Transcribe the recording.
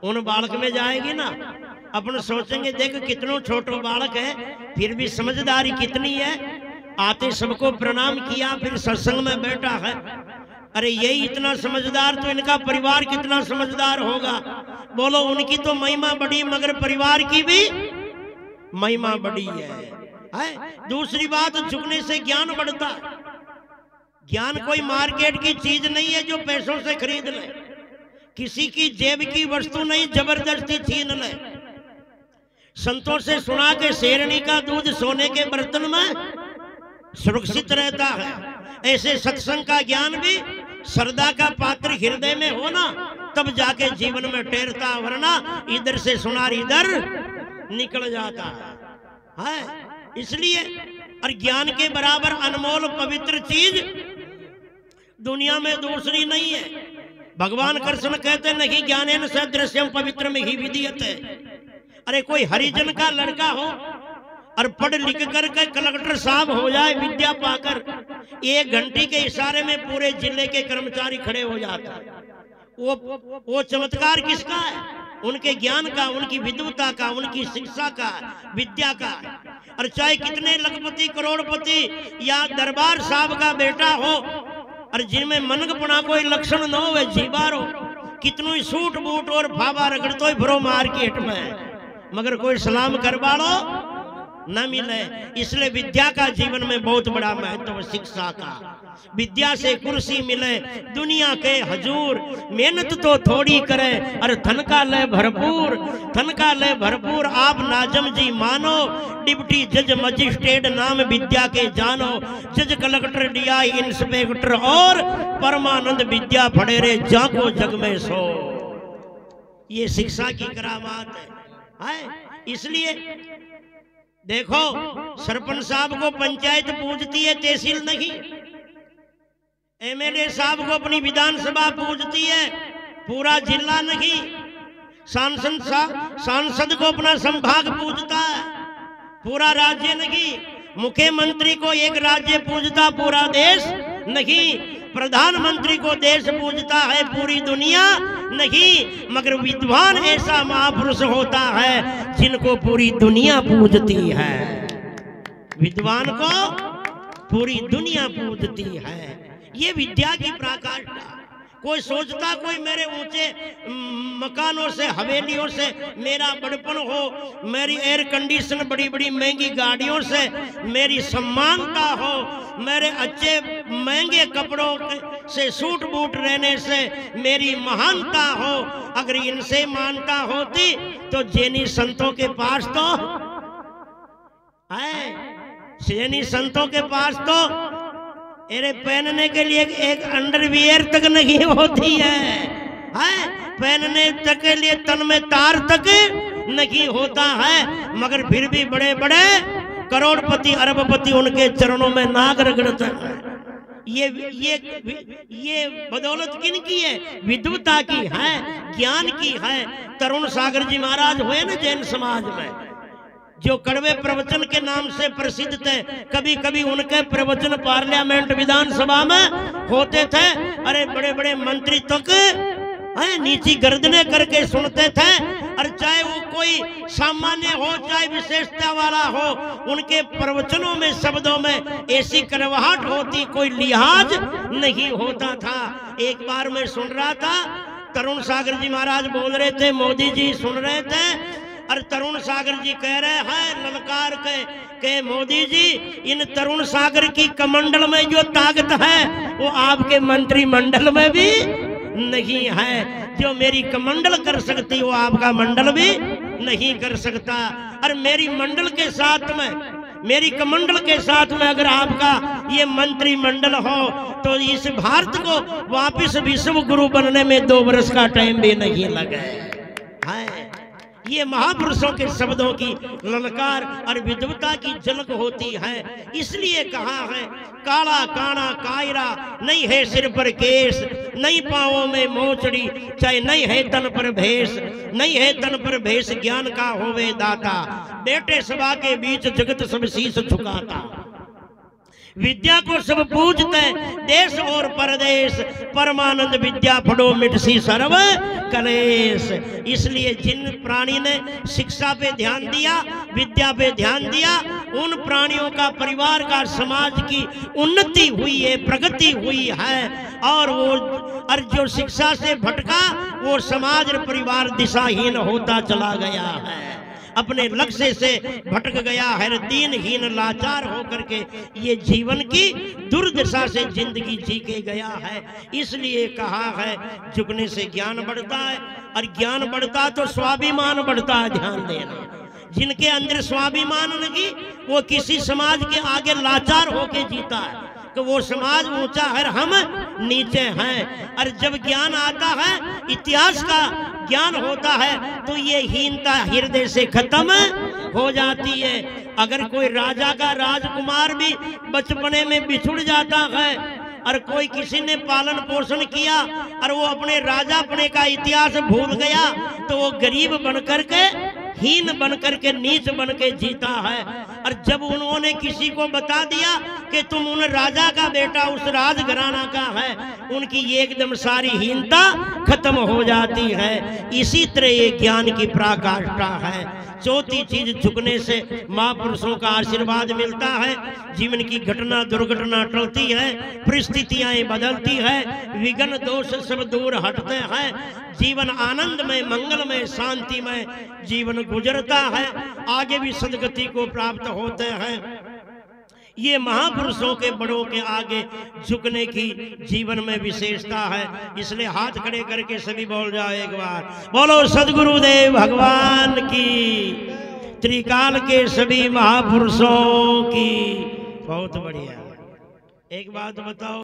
उन बालक में जाएगी ना, अपन सोचेंगे देख कितनो छोटो बालक है फिर भी समझदारी कितनी है। आते सबको प्रणाम किया, फिर सत्संग में बैठा है। अरे यही इतना समझदार तो इनका परिवार कितना समझदार होगा। बोलो उनकी तो महिमा बड़ी मगर परिवार की भी महिमा बड़ी है। दूसरी बात, झुकने से ज्ञान बढ़ता। ज्ञान कोई मार्केट की चीज नहीं है जो पैसों से खरीद ले, किसी की जेब की वस्तु नहीं जबरदस्ती छीन ले। संतों से सुना के शेरनी का दूध सोने के बर्तन में सुरक्षित रहता है, ऐसे सत्संग का ज्ञान भी श्रद्धा का पात्र हृदय में हो ना, तब जाके जीवन में ठहरता, वरना इधर से सुनार इधर निकल जाता है। इसलिए और ज्ञान के बराबर अनमोल पवित्र चीज दुनिया में दूसरी नहीं है। भगवान कृष्ण कहते नहीं ज्ञानेन सदृश्यम पवित्र में ही विधीयते। अरे कोई हरिजन का लड़का हो और पढ़ लिख कर के कलेक्टर साहब हो जाए विद्या पाकर, 1 घंटे के इशारे में पूरे जिले के कर्मचारी खड़े हो जाता है। वो चमत्कार किसका है? उनके ज्ञान का, उनकी विद्वता का, उनकी शिक्षा का, विद्या का। और चाहे कितने लखपति करोड़पति या दरबार साहब का बेटा हो और जिनमें मनगपना कोई लक्षण न हो, जीवार हो, कितनों ही सूट बूट और फावा रगड़तो ही भरो मार्केट में, मगर कोई सलाम करवालो न मिले। इसलिए विद्या का जीवन में बहुत बड़ा महत्व, शिक्षा का। विद्या से कुर्सी मिले दुनिया के हजूर, मेहनत तो थोड़ी करे और धन का ले भरपूर, धन का ले भरपूर। आप नाजम जी मानो, डिप्टी जज मजिस्ट्रेट नाम विद्या के जानो, जज कलेक्टर डीआई इंस्पेक्टर और परमानंद विद्या पढ़े रे जाको जग में सो। ये शिक्षा की करामात है। इसलिए देखो सरपंच साहब को पंचायत पूजती है, तहसील नहीं। एमएलए साहब को अपनी विधानसभा पूजती है, पूरा जिला नहीं। सांसद को अपना संभाग पूजता है, पूरा राज्य नहीं। मुख्यमंत्री को एक राज्य पूजता, पूरा देश नहीं। प्रधानमंत्री को देश पूजता है, पूरी दुनिया नहीं। मगर विद्वान ऐसा महापुरुष होता है जिनको पूरी दुनिया पूजती है। विद्वान को पूरी दुनिया पूजती है। ये विद्या की पराकाष्ठा। कोई सोचता कोई मेरे ऊंचे मकानों से, हवेलियों से मेरा बड़पन हो, मेरी एयर कंडीशन बड़ी बड़ी महंगी गाड़ियों से मेरी सम्मानता हो, मेरे अच्छे महंगे कपड़ों से सूट बूट रहने से मेरी महानता हो। अगर इनसे मानता होती तो जैनी संतों के पास तो है, जैनी संतों के पास तो अरे पहनने के लिए एक अंडरवियर तक नहीं होती है, पहनने तक के लिए तन में तार तक नहीं होता है। मगर फिर भी बड़े बड़े करोड़पति अरबपति उनके चरणों में नाग रगड़ते हैं। ये बदौलत किन की है? विद्वता की है, ज्ञान की है। तरुण सागर जी महाराज हुए ना जैन समाज में, जो कड़वे प्रवचन के नाम से प्रसिद्ध थे। कभी कभी उनके प्रवचन पार्लियामेंट विधानसभा में होते थे। अरे बड़े बड़े मंत्री तक नीची गर्दनें करके सुनते थे। और चाहे वो कोई सामान्य हो चाहे विशेषता वाला हो, उनके प्रवचनों में शब्दों में ऐसी करवाहट होती, कोई लिहाज नहीं होता था। एक बार मैं सुन रहा था, तरुण सागर जी महाराज बोल रहे थे, मोदी जी सुन रहे थे और तरुण सागर जी कह रहे हैं ललकार के मोदी जी, इन तरुण सागर की कमंडल में जो ताकत है वो आपके मंत्रिमंडल में भी नहीं है। जो मेरी कमंडल कर सकती वो आपका मंडल भी नहीं कर सकता। और मेरी मंडल के साथ में, मेरी कमंडल के साथ में अगर आपका ये मंत्रिमंडल हो तो इस भारत को वापस विश्व गुरु बनने में 2 वर्ष का टाइम भी नहीं लगे। ये महापुरुषों के शब्दों की ललकार और विद्वता की झलक होती है। इसलिए कहा है काला काना कायरा, नहीं है सिर पर केस, नहीं पांवों में मोचड़ी, चाहे नहीं है तन पर भेष, नहीं है तन पर भेष, ज्ञान का होवे दाता, बेटे सभा के बीच जगत सब शीश झुकाता। विद्या को सब पूजते, देश और परदेश, परमानंद विद्या पढ़ो मिटसी सर्व कलेश। इसलिए जिन प्राणी ने शिक्षा पे ध्यान दिया, विद्या पे ध्यान दिया, उन प्राणियों का, परिवार का, समाज की उन्नति हुई है, प्रगति हुई है। और जो शिक्षा से भटका वो समाज और परिवार दिशाहीन होता चला गया है, अपने लक्ष्य से भटक गया है, दीनहीन लाचार होकर के ये जीवन की दुर्दशा से जिंदगी जी के गया है। इसलिए कहा है झुकने से ज्ञान बढ़ता है, और ज्ञान बढ़ता तो स्वाभिमान बढ़ता है। ध्यान देना, जिनके अंदर स्वाभिमान नहीं वो किसी समाज के आगे लाचार होके जीता है, तो वो समाज ऊंचा है, हम नीचे हैं। और जब ज्ञान आता है, इतिहास का ज्ञान होता है, तो ये हीनता हृदय से खत्म हो जाती है। अगर कोई राजा का राजकुमार भी बचपने में बिछुड़ जाता है, और कोई किसी ने पालन पोषण किया और वो अपने राजापने का इतिहास भूल गया, तो वो गरीब बनकर के, हीन बनकर के, नीच बन के जीता है। और जब उन्होंने किसी को बता दिया कि तुम उन राजा का बेटा, उस राजघराना का है, उनकी एकदम सारी हीनता खत्म हो जाती है। इसी तरह ये ज्ञान की पराकाष्ठा है। चौथी चीज, झुकने से महापुरुषों का आशीर्वाद मिलता है, जीवन की घटना दुर्घटना टलती है, परिस्थितियां बदलती है, विघ्न दोष सब दूर हटते हैं, जीवन आनंदमय, मंगलमय, शांतिमय जीवन गुजरता है, आगे भी सदगति को प्राप्त होते हैं। ये महापुरुषों के, बड़ों के आगे झुकने की जीवन में विशेषता है। इसलिए हाथ खड़े करके सभी बोल जाओ एक बार, बोलो सदगुरुदेव भगवान की, त्रिकाल के सभी महापुरुषों की। बहुत बढ़िया। एक बात बताओ।